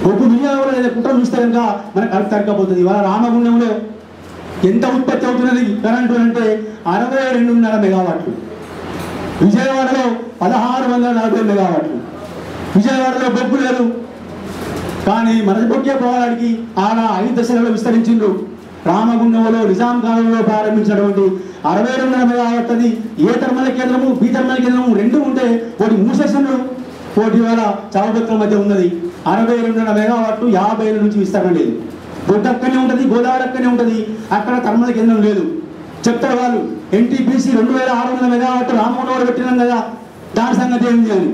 బొగ్గు వినియోగం కుట్ర చూస్తే కనుక మనకు కరెక్ట్ తగ్గకపోతుంది. ఇవాళ రామగుండంలో ఎంత ఉత్పత్తి అవుతున్నది కరెంటు అంటే 62.5 మెగావాట్లు, విజయవాడలో 1640 మెగావాట్లు. విజయవాడలో బొగ్గు లేదు, కానీ మన బొగ్గే పోవడానికి ఆడ 5 దశలలో విస్తరించిండ్రు. రామగుండంలో నిజాం కాలంలో ప్రారంభించినటువంటి 62.5 మెగావాట్ అది ఏ థర్మల్ కేంద్రము బి థర్మల్ కేంద్రము రెండు ఉంటే ఒకటి మూసేసిండ్రు, ఒకటి ఇవాళ చావుబతుల మధ్య ఉన్నది. 62.5 మెగావాట్లు 50 ఏళ్ళ నుంచి విస్తరణ లేదు. బొగ్గు అక్కడనే ఉంటుంది, గోదావరి అక్కడనే ఉంటుంది, అక్కడ థర్మల్ కేంద్రం లేదు. చెప్తారు వాళ్ళు ఎన్టీపీసీ 2600 మెగావాట్ రామగుండంలో పెట్టినాం కదా, దాని సంగతి ఏంటి అని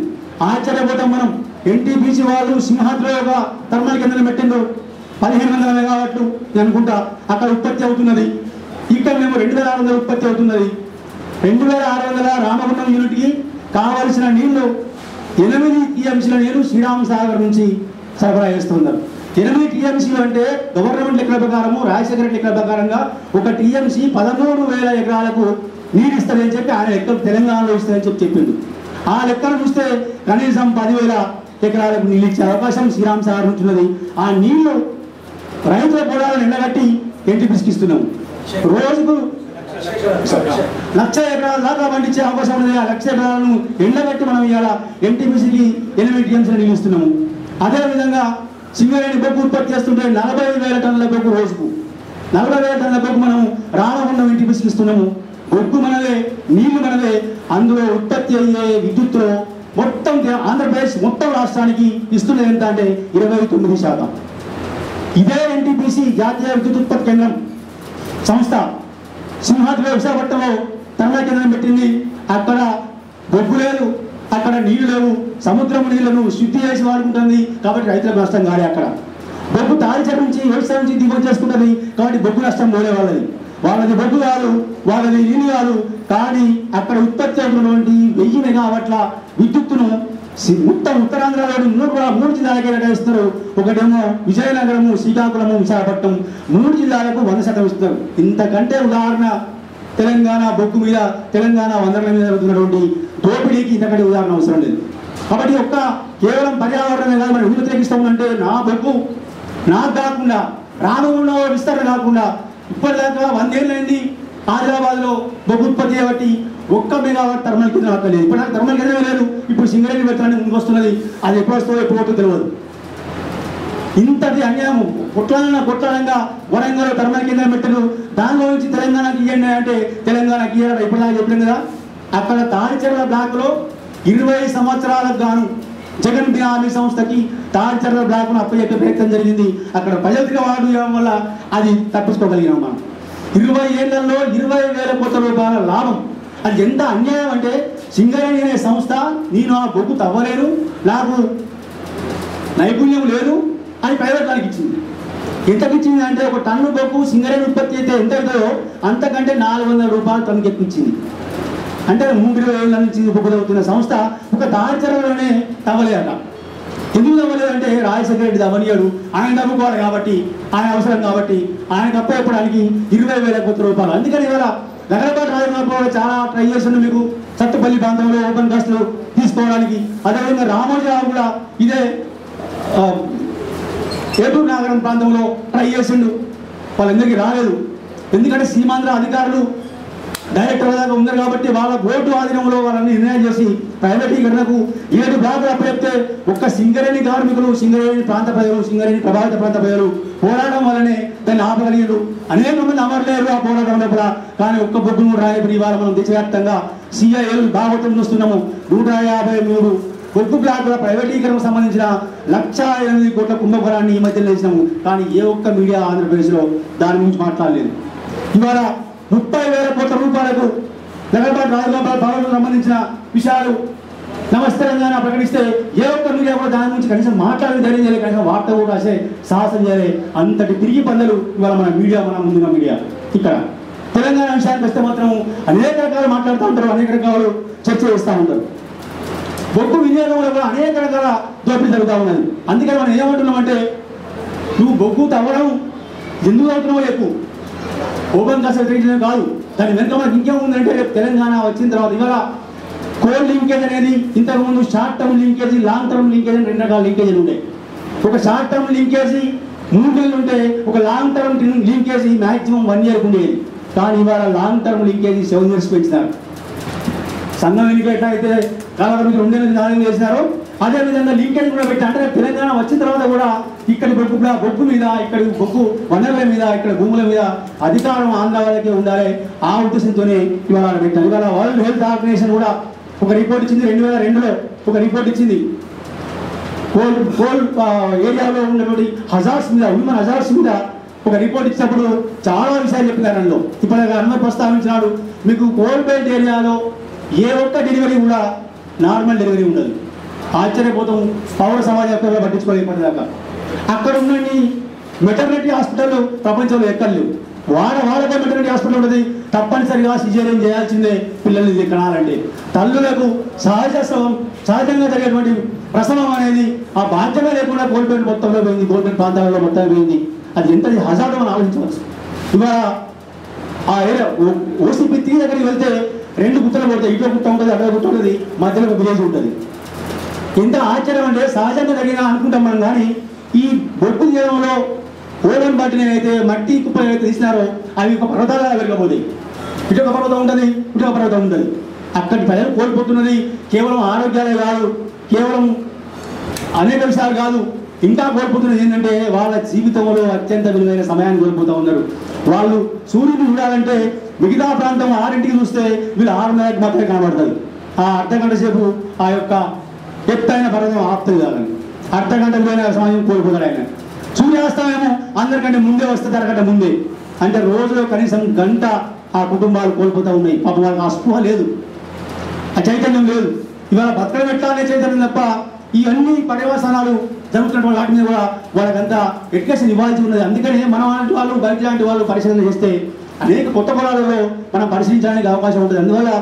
ఆశ్చర్యపోతాం మనం. ఎన్టీపీసీ వాళ్ళు సింహాద్రిలో ఒక థర్మల్ కేంద్రం పెట్టిండ్రు, 1500 మెగావాట్లు అనుకుంటా అక్కడ ఉత్పత్తి అవుతున్నది. ఇక్కడ మేము 2600 ఉత్పత్తి అవుతున్నది. 2600 రామగుండం యూనిట్కి కావలసిన నీళ్లు 8 టీఎంసీల నీరు శ్రీరామ్ సాగర్ నుంచి సరఫరా చేస్తున్నారు. 8 టీఎంసీలు అంటే గవర్నమెంట్ లెక్కల ప్రకారము, రాజశేఖర లెక్కల ప్రకారంగా ఒక టీఎంసీ 13,000 ఎకరాలకు నీరు ఇస్తారని చెప్పి ఆయన లెక్కలు తెలంగాణలో ఇస్తారని చెప్పిండు. ఆ లెక్కలు చూస్తే కనీసం 10,000 ఎకరాలకు నీళ్ళు ఇచ్చే అవకాశం శ్రీరామ్ సాగర్ నుంచి ఉన్నది. ఆ నీళ్లు రైతుల పొలాలను ఎండగట్టి ఎన్టీపీసీకి ఇస్తున్నాము. రోజుకు 1,00,000 ఎకరాల దాకా పండించే అవకాశం ఉన్నది. ఆ 1,00,000 ఎకరాలను ఎండగట్టి మనం ఇవాళ ఎన్టీపీసీకి 8 టీఎంసీలు నీళ్ళు ఇస్తున్నాము. అదేవిధంగా సింగరేణి బొగ్గు ఉత్పత్తి చేస్తుంటే 40,000 టన్నుల బొగ్గు రోజుకు, 40,000 టన్నుల బొగ్గు మనం రామగుండం ఎన్టీపీసీకి ఇస్తున్నాము. బొగ్గు మనదే, నీళ్లు మనదే. అందులో ఉత్పత్తి అయ్యే విద్యుత్తులో మొత్తం ఆంధ్రప్రదేశ్ మొత్తం రాష్ట్రానికి ఇస్తున్నది ఎంత అంటే 29%. ఇదే ఎన్టీపీసీ జాతీయ విద్యుత్ ఉత్పత్తి కేంద్రం సంస్థ సింహాద్రి విశాఖపట్నంలో థర్మల్ కేంద్రం పెట్టింది. అక్కడ బొగ్గు లేదు, అక్కడ నీళ్లు లేవు, సముద్రం నీళ్లను శుద్ధి చేసి వాడుకుంటుంది కాబట్టి రైతులకు నష్టం కాదు. అక్కడ బొగ్గు తాడిచెట్టు నుంచి వ్యవసాయం నుంచి దిగుబడి చేసుకుంటుంది కాబట్టి బొగ్గు నష్టం పోలే వాళ్ళది బొగ్గు కాదు, వాళ్ళది నీళ్ళు కాదు. కానీ అక్కడ ఉత్పత్తి అవుతున్నటువంటి 1000 మెగావాట్ల విద్యుత్తును మొత్తం ఉత్తరాంధ్రలో 3 జిల్లాలకే కేటాయిస్తారు. ఒకటేమో విజయనగరము, శ్రీకాకుళము, విశాఖపట్నం 3 జిల్లాలకు 100% ఇస్తారు. ఇంతకంటే ఉదాహరణ తెలంగాణ బొగ్గు మీద, తెలంగాణ వనరుల మీద జరుగుతున్నటువంటి దోపిడీకి ఇంతకంటే ఉదాహరణ అవసరం లేదు. కాబట్టి కేవలం పర్యావరణమే కాదు మనం వ్యతిరేకిస్తామంటే నా బొగ్గు నాకు కాకుండా రామగుండంలో విస్తరణ కాకుండా ఇప్పటిదాకా 100 ఏళ్ళైంది ఆదిలాబాద్లో బొగ్గు ఉత్పత్తి చేయబట్టి 1 మెగావాట్ థర్మల్ కేంద్రం అక్కడ లేదు. ఇప్పుడు నాకు థర్మల్ కేంద్రమే లేదు. ఇప్పుడు సింగరేణి పెట్టడానికి ముందుకు వస్తున్నది, అది ఎప్పుడు వస్తుందో ఎప్పుడు తెలియదు. ఇంతటి అన్యాయం కొట్లాడంగా వరంగల్ థర్మల్ కేంద్రం పెట్టారు, దానిలో నుంచి తెలంగాణకి ఇవ్వండి అంటే తెలంగాణకి ఇవ్వడం ఇప్పటిదాకా చెప్పాం కదా. అక్కడ తాడిచెర్ల బ్లాక్లో 20 సంవత్సరాలకు గాను జగన్ బినామీ సంస్థకి తాడిచెర్ల బ్లాక్ను అప్పచెప్పే ప్రయత్నం జరిగింది. అక్కడ ప్రజలకు వాడు ఇవ్వడం వల్ల అది తప్పించుకోగలిగినాం మనం. 20 ఏళ్లలో 20,000 కోట్ల రూపాయల లాభం. అది ఎంత అన్యాయం అంటే సింగరేణి అనే సంస్థ నేను ఆ బొగ్గు తవ్వలేను, నాకు నైపుణ్యం లేదు అని ప్రైవేట్ వాళ్ళకి ఇచ్చింది. ఎంతకి ఇచ్చింది అంటే ఒక టన్ను బొగ్గు సింగరేణి ఉత్పత్తి అయితే ఎంత అవుతుందో అంతకంటే 400 రూపాయలు టన్నుకి ఎక్కించింది. అంటే 30 ఏళ్ళ నుంచి బొగ్గు తవ్వుతున్న సంస్థ ఒక తాడిచెర్లలోనే తవ్వలేదట. ఎందుకు తవ్వలేదంటే రాజశేఖర రెడ్డి తవ్వనియాడు, ఆయన తవ్వుకోవాలి కాబట్టి, ఆయన అవసరం కాబట్టి ఆయనకు అప్పచెప్పడానికి 20,000 కోట్ల రూపాయలు. అందుకని ఇవాళ నగరపాటి రాజమార్గంలో చాలా ట్రై చేసిండు మీకు సత్తుపల్లి ప్రాంతంలో ఓపెన్ కాస్ట్లు తీసుకోవడానికి. అదేవిధంగా రామోజీరావు కూడా ఇదే ఏటూరు నగరం ప్రాంతంలో ట్రై చేసిండు, వాళ్ళందరికీ రాలేదు. ఎందుకంటే సీమాంధ్ర అధికారులు డైరెక్టర్ దాకా ఉన్నారు కాబట్టి వాళ్ళ ఓటు ఆధీనంలో వాళ్ళని నిర్ణయం చేసి ప్రైవేటీకరణకు 7 బ్లాకులు అప్పచెప్తే ఒక్క సింగరేణి కార్మికులు, సింగరేణి ప్రాంత ప్రజలు, సింగరేణి ప్రభావిత ప్రాంత ప్రజలు పోరాటం వల్లనే దాన్ని ఆపగలిగారు. అనేక మంది అమరలేరు ఆ పోరాటం లోపల. కానీ ఒక్క బొగ్గును రాయబడి ఇవాళ మనం దేశవ్యాప్తంగా సిఐఎల్ భాగవతం చూస్తున్నాము. 153 బొగ్గు బ్లాకుల ప్రైవేటీకరణకు సంబంధించిన 1,08 కోట్ల కుంభకోణాన్ని ఈ మధ్యలో వేసినాము. కానీ ఏ ఒక్క మీడియా ఆంధ్రప్రదేశ్లో దాని గురించి మాట్లాడలేదు. ఇవాళ 30,000 కోట్ల రూపాయలకు లగడపాటి రాజగోపాల్ భవన్కు సంబంధించిన విషయాలు నమస్తే తెలంగాణ ప్రకటిస్తే ఏ ఒక్క మీడియా కూడా దాని గురించి కనీసం మాట్లాడే ధైర్యం చేయలేదు, కనీసం వార్త కూడా రాసే సాహసం చేయలే. అంతటి తిరిగి పనులు ఇవాళ మన మీడియా, మన ముందున్న మీడియా. ఇక్కడ తెలంగాణ విషయానికి వస్తే మాత్రం అనేక రకాలు మాట్లాడుతూ ఉంటారు, అనేక రకాలు చర్చ చేస్తూ ఉంటారు. బొగ్గు వినియోగంలో కూడా అనేక రకాల దోపిడీ జరుగుతూ ఉన్నది. అందుకని మనం ఏమంటున్నామంటే నువ్వు బొగ్గు తవ్వడం ఎందుకు అవుతున్నావో చెప్పు, ఓపెన్ కాస్ట్ ట్రీట్మెంట్ కాదు. దాని వెనుక మనకి ఇంకేముందంటే రేపు తెలంగాణ వచ్చిన తర్వాత ఇవాళ కోల్ లింకేజ్ అనేది ఇంతకుముందు short term linkage, long term linkage అని 2 రకాల లింకేజీలు ఉంటాయి. ఒక షార్ట్ టర్మ్ లింకేజీ 3 నెలలు ఉంటే ఒక long term linkage maximum 1 year ఉండేది. కానీ ఇవాళ లాంగ్ టర్మ్ లింకేజీ 7 years పెంచినారు. సంఘం ఎన్నిక ఎట్లా అయితే కాలవరికి 2 నెలలు 4 నెలలు చేసినారో అదేవిధంగా లింకేజ్ కూడా పెట్టి అంటే తెలంగాణ వచ్చిన తర్వాత కూడా ఇక్కడి బొగ్గు మీద ఇక్కడి బొగ్గు వనరుల మీద ఇక్కడ భూముల మీద అధికారం ఆంధ్ర వాళ్ళకే ఉండాలి. ఆ ఉద్దేశంతోనే ఇవాళ పెట్టారు. ఇవాళ వరల్డ్ హెల్త్ ఆర్గనైజేషన్ కూడా ఒక రిపోర్ట్ ఇచ్చింది. 2002లో ఒక రిపోర్ట్ ఇచ్చింది. కోల్ ఏరియాలో ఉన్నటువంటి హజార్స్ మీద హ్యూమన్ హజార్స్ మీద ఒక రిపోర్ట్ ఇచ్చినప్పుడు చాలా విషయాలు చెప్పినారు. అందులో ఇప్పుడు అందరూ ప్రస్తావించినాడు. మీకు కోల్ బెల్ట్ ఏరియాలో ఏ ఒక్క డెలివరీ కూడా నార్మల్ డెలివరీ ఉండదు. ఆశ్చర్యపోతాం. పౌర సమాజం ఎక్కడ పట్టించుకోలేకపోయేదాకా అక్కడ ఉన్నన్ని మెటర్నిటీ హాస్పిటల్ ప్రపంచంలో ఎక్కడ లేవు. వాళ్ళకే మెటర్నిటీ హాస్పిటల్ ఉంటుంది. తప్పనిసరిగా సిజేరియన్ చేయాల్సిందే పిల్లల్ని కనాలంటే. తల్లులకు సహజంగా జరిగేటువంటి ప్రసవం అనేది ఆ బాధ్యత లేకుండా కోల్పోయిన మొత్తంలో పోయింది. కోల్పోయిన ప్రాంతాలలో మొత్తం పోయింది. అది ఎంత హజార్డో అని ఆలోచించవచ్చు. ఇవాళ ఆ ఏరియా ఓసీపీ 3 దగ్గరికి వెళ్తే 2 గుట్టలు పడతాయి. ఇట్లా గుట్ట ఉంటుంది, అక్కడ గుట్ట ఉంటుంది, మధ్యలో ఒక విలేజ్ ఉంటుంది. ఎంత ఆశ్చర్యం అంటే సహజంగా జరిగినా అనుకుంటాం మనం. కానీ ఈ బొగ్గు తీయడంలో ఓడన్ బట్టిని అయితే మట్టి కుప్పలు ఏవైతే తీసినారో అవి ఒక పర్వతాలుగా వెళ్ళకపోతాయి. ఇటు ఒక పర్వతం ఉంటుంది, ఇటు ఒక పర్వతం ఉంటుంది. అక్కడి ప్రజలు కోల్పోతున్నది కేవలం ఆరోగ్యాలే కాదు, కేవలం అనేక విషయాలు కాదు. ఇంకా కోల్పోతున్నది ఏంటంటే వాళ్ళ జీవితంలో అత్యంత విలువైన సమయాన్ని కోల్పోతూ ఉన్నారు. వాళ్ళు సూర్యుని చూడాలంటే మిగతా ప్రాంతం 6ంటికి చూస్తే వీళ్ళు 6:30కి మాత్రమే కనబడుతుంది. ఆ అర్ధగంట సేపు ఆ యొక్క ఎత్తైన పర్వతం ఆపుతుంది కాదని అర్ధగంట విలువైన సమయం కోల్పోతాడు ఆయన. సూర్యాస్తమేమో అందరికంటే ముందే వస్తుంది, అరగంట ముందే. అంటే రోజులో కనీసం గంట ఆ కుటుంబాలు కోల్పోతూ ఉన్నాయి. పాపం వాళ్ళకి ఆ స్పృహ లేదు, ఆ చైతన్యం లేదు. ఇవాళ బతకడం ఎట్లా అనే చైతన్యం తప్ప ఇవన్నీ పర్యవసానాలు జరుగుతున్నటువంటి వాటి మీద కూడా వాళ్ళకంతా ఎడ్యుకేషన్ ఇవ్వాల్సి ఉన్నది. అందుకని మన లాంటి వాళ్ళు బయట లాంటి వాళ్ళు పరిశీలన చేస్తే అనేక కొత్త పొలాలలో మనం పరిశీలించడానికి అవకాశం ఉంటుంది. అందువల్ల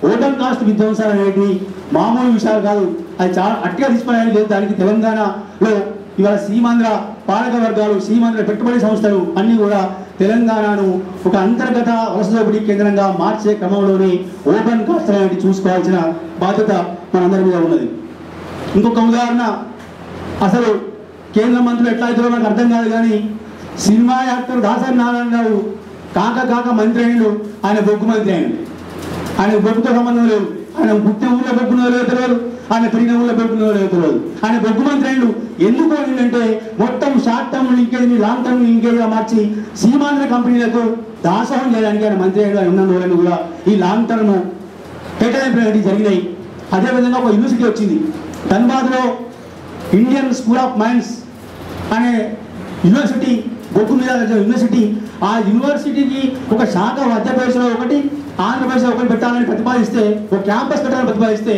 ఓటన్ కాస్ట్ విధ్వంసాలు అనేవి మామూలు విషయాలు కాదు. అది చాలా అట్టిగా తీసుకోవడానికి లేదు. దానికి తెలంగాణలో ఇవాళ సీమాంధ్ర పాలక వర్గాలు, సీమాంధ్ర పెట్టుబడి సంస్థలు అన్నీ కూడా తెలంగాణను ఒక అంతర్గత వలస దోపిడీ కేంద్రంగా మార్చే క్రమంలోనే ఓపెన్ కాస్ట్ అనేది చూసుకోవాల్సిన బాధ్యత మనందరి మీద ఉన్నది. ఇంకొక ఉదాహరణ, అసలు కేంద్ర మంత్రులు ఎట్లా అవుతారో మనకు అర్థం కాదు. కానీ సినిమా యాక్టర్ దాసరి నారాయణ గారు కాక మంత్రి అయినడు. ఆయన బొగ్గు మంత్రి అయినడు. ఆయన బొగ్గుతో సంబంధం లేదు. ఆయన పుట్టిన ఊళ్ళో బొగ్గున్నదో తెలియదు, ఆయన పెరిగిన ఊళ్ళో బొగ్గున్నదో తెలియదు. ఆయన బొగ్గు మంత్రి అయినడు. ఎందుకు అంటే మొత్తం short term linkage long term లింకేజ్గా మార్చి సీమాంధ్ర కంపెనీలకు దాసోహం చేయడానికి ఆయన మంత్రి అయినడు. ఆయన ఉన్న వాళ్ళని కూడా ఈ లాంగ్ టర్మ్ కేటాయింపులు జరిగినాయి. అదేవిధంగా ఒక యూనివర్సిటీ వచ్చింది ధన్బాద్లో, ఇండియన్ స్కూల్ ఆఫ్ మైన్స్ అనే యూనివర్సిటీ, బొగ్గు మీద యూనివర్సిటీ. ఆ యూనివర్సిటీకి ఒక శాఖ మధ్యప్రదేశ్లో ఒకటి, ఆంధ్రప్రదేశ్లో ఒకటి పెట్టాలని ప్రతిపాదిస్తే, ఒక క్యాంపస్ పెట్టాలని ప్రతిపాదిస్తే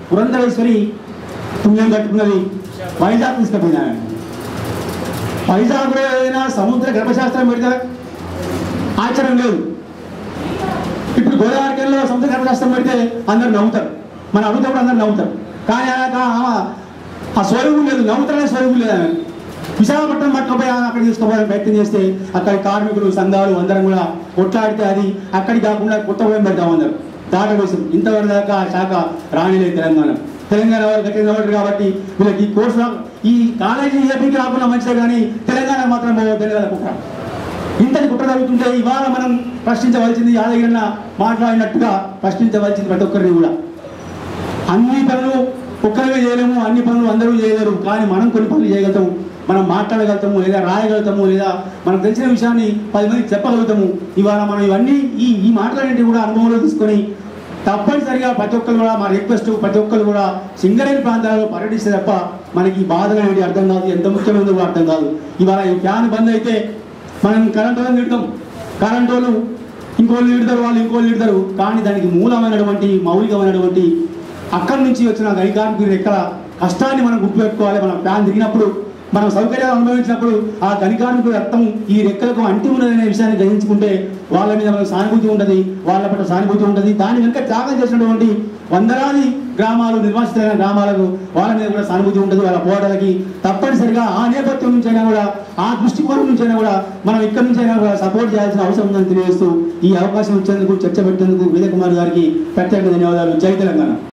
పురంధరేశ్వరి పుణ్యం కట్టుకున్నది వైజాగ్ తీసుకుపోయినా. వైజాగ్లో ఏదైనా సముద్ర గర్భశాస్త్రం పెడితే ఆశ్చర్యం లేదు. ఇప్పుడు గోదావరిలో సముద్ర గర్భశాస్త్రం పెడితే అందరూ నవ్వుతారు. మనం అడుగుతాప్పుడు అందరూ నవ్వుతారు. కానీ ఆ స్వరూపం లేదు, నవ్వుతారనే స్వరూపం లేదు. విశాఖపట్నం పట్టుకుపోయి అక్కడ తీసుకుపోవడానికి ప్రయత్నం చేస్తే అక్కడి కార్మికులు సంఘాలు అందరం కూడా కొట్లాడితే అది అక్కడికి కాకుండా కొత్త భయం పెడతాం అందరు దాటవేసి. ఇంతవరకు దాకా ఆ శాఖ రానిలేదు తెలంగాణ వాళ్ళు గట్టిగా నిలబడరు కాబట్టి వీళ్ళకి ఈ కోర్సు ఈ కాలేజీ ఏపీకి రాకుండా మంచిదే, కానీ తెలంగాణ మాత్రం తెలియదు కుట్ర. ఇంతటి కుట్ర జరుగుతుంటే ఇవాళ మనం ప్రశ్నించవలసింది, యాదగిరన్న మాట్లాడినట్టుగా ప్రశ్నించవలసింది ప్రతి ఒక్కరిని కూడా. అన్ని పనులు ఒక్కరిగా చేయలేము, అన్ని పనులు అందరూ చేయలేరు. కానీ మనం కొన్ని పనులు చేయగలుగుతాము. మనం మాట్లాడగలుగుతాము, లేదా రాయగలుగుతాము, లేదా మనకు తెలిసిన విషయాన్ని 10 మందికి చెప్పగలుగుతాము. ఇవాళ మనం ఇవన్నీ ఈ మాటలన్నింటినీ కూడా అనుభవంలో తీసుకొని తప్పనిసరిగా ప్రతి ఒక్కరు కూడా మా రిక్వెస్ట్, ప్రతి ఒక్కరు కూడా సింగరేణి ప్రాంతాలలో పర్యటిస్తే తప్ప మనకి ఈ బాధలు అనేవి అర్థం కాదు, ఎంత ముఖ్యమైనది కూడా అర్థం కాదు. ఇవాళ ఈ ఫ్యాన్ బంద్ అయితే మనం కరెంట్ వాళ్ళని తిడతాం, కరెంట్ వాళ్ళు ఇంకోళ్ళు తిడతారు, వాళ్ళు ఇంకోళ్ళు తిడతారు. కానీ దానికి మూలమైనటువంటి మౌలికమైనటువంటి అక్కడి నుంచి వచ్చిన గణికార్మికులు ఎక్కడ కష్టాన్ని మనం గుర్తుపెట్టుకోవాలి. మనం ఫ్యాన్ దిగినప్పుడు, మనం సౌకర్యాలు అనుభవించినప్పుడు ఆ గణికార్మికుల రక్తం ఈ రెక్కలకు అంటి ఉన్నదనే విషయాన్ని గ్రహించుకుంటే వాళ్ళ మీద మనకు సానుభూతి ఉంటుంది, వాళ్ళ పట్ల సానుభూతి ఉంటుంది. దాని వెనుక త్యాగం చేసినటువంటి వందలాది గ్రామాలు, నిర్వాసితమైన గ్రామాలకు వాళ్ళ మీద కూడా సానుభూతి ఉంటుంది. వాళ్ళ పోరాటాలకి తప్పనిసరిగా ఆ నేపథ్యం నుంచి అయినా కూడా, ఆ దృష్టికోణం నుంచి అయినా కూడా మనం ఇక్కడి నుంచి అయినా కూడా సపోర్ట్ చేయాల్సిన అవసరం ఉందని తెలియజేస్తూ ఈ అవకాశం ఇచ్చేందుకు, చర్చ పెట్టేందుకు వీరకుమార్ గారికి ప్రత్యేక ధన్యవాదాలు. జై తెలంగాణ.